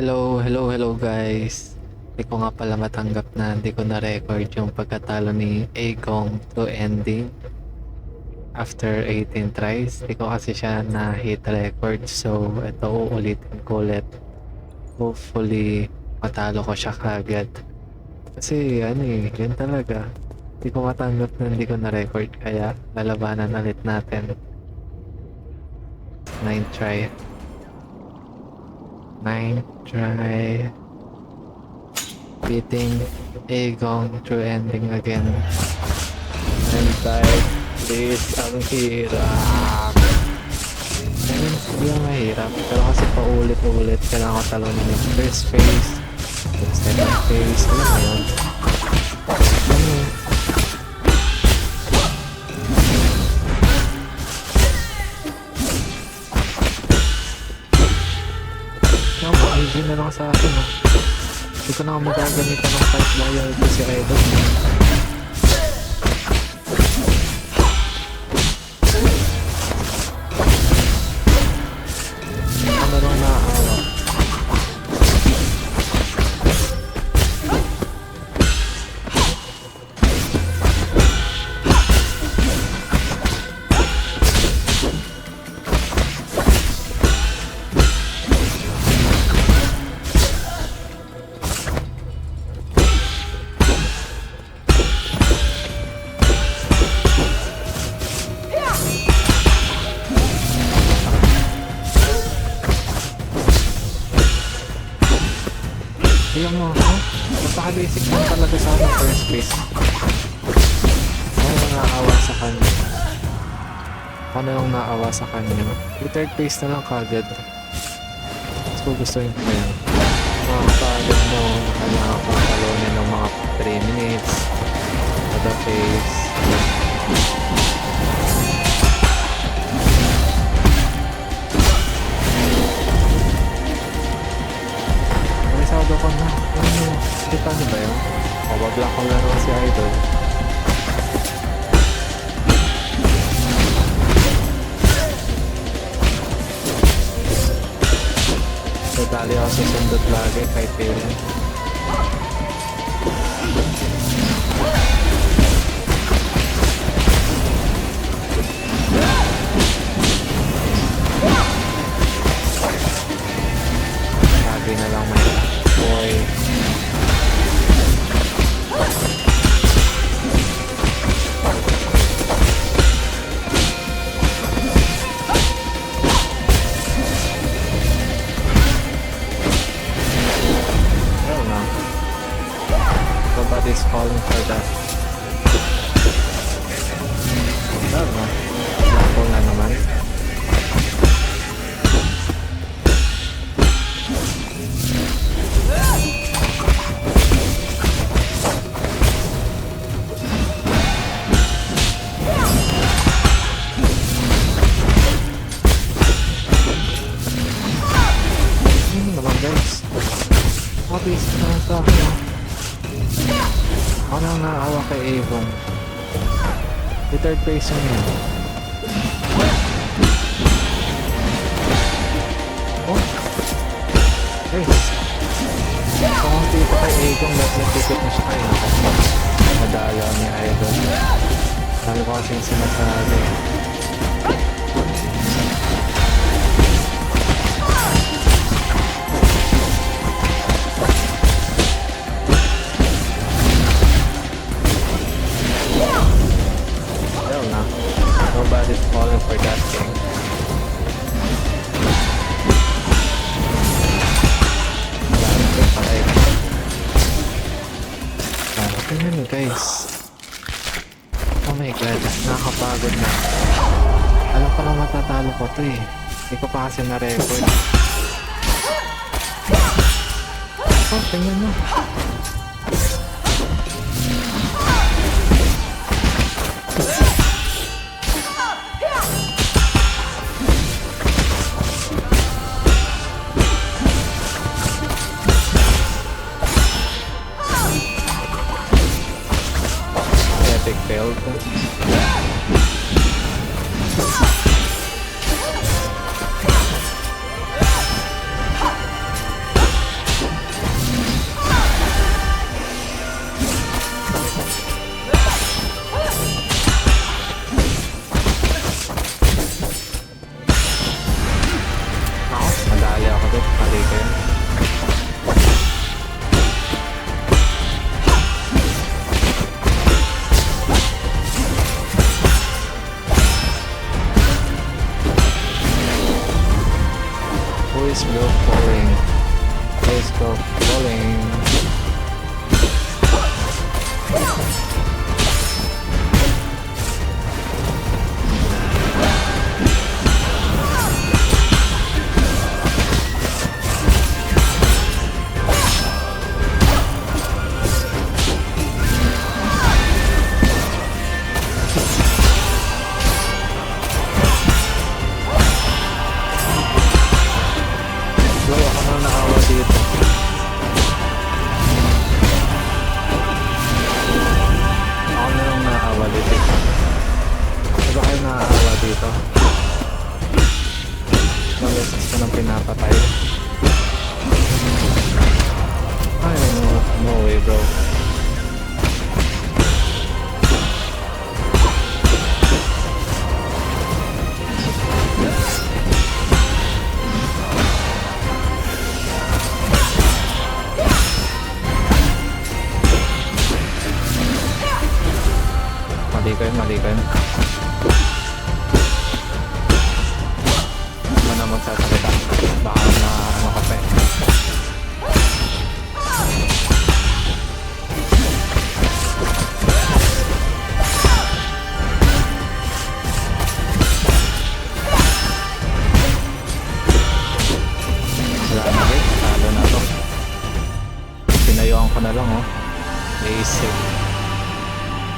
Hello guys. Hindi ko nga pala matanggap na hindi ko na-record yung pagkatalo ni Agong to ending after 18 tries. Hindi ko kasi siya na-hit record. So, ito uulitin ko ulit. Hopefully, matalo ko siya kagad. Kasi yun talaga. Hindi ko matanggap na hindi ko na-record. Kaya, lalabanan ulit natin. 9 try. 9 try. Beating Agong through ending again. And died. Please, ang hirap. Ayun, hindi lang mahirap. Pero kasi paulit-ulit kailangan ko talunin yung first phase, yung second phase, alam mo yun. Tama, easy na lang sa akin, no? Hindi ko na ako magagamitan ng fight dial kasi idol. Ano lang naaawa. Tingnan mo ako. Napaka-basic lang talaga sa akin first base. Ano yung naawa sa kanya? Ano yung naawa sa kanya? Yung third base na lang kagad. Mas gugustuhin ko yan. Makakagad mo na kailangan kong talunin ng mga 3 minutes. Other phase. Marisado ko na. Kita niyo ba yun? Mabablock ko lang si Idol. So, dali ako sa sundot lagi kahit kailan. Lagi na lang may boy. Nobody's falling for that. Well, no. Napo nga naman. Naman guys. Mabilis naman sa akin. Ako nang naawa kay Avon. The third place yun. Oh! Guys! Kung hindi pa kay Avon, nagtitikit na siya kayo. Madala ni Idol. Sabi ko kasi yung sinasabi. Nobody's falling for that thing. Tingnan nyo guys. Oh my god, nakakapagod na. Alam ko na matatalo ko to eh. Hindi ko pa kasi na-record. Oh, tingnan nyo. Epic failed. Mali kayo. Who is blue falling? Who is blue falling? Bro, ako na nakawa dito. Ako na lang nakawa dito. Ano ba kayo nakakawa dito? Nag-assist ko ng pinapatay. Ay, no way bro. Mali kayo. Ano na magsasalita? Baka na ano ka pa eh. Wala na guys, talo na to. Pinayuan ko na lang oh. Basic.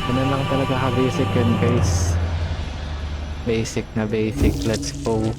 Ano lang talaga ka-basic yun guys. Basic na basic. Let's go.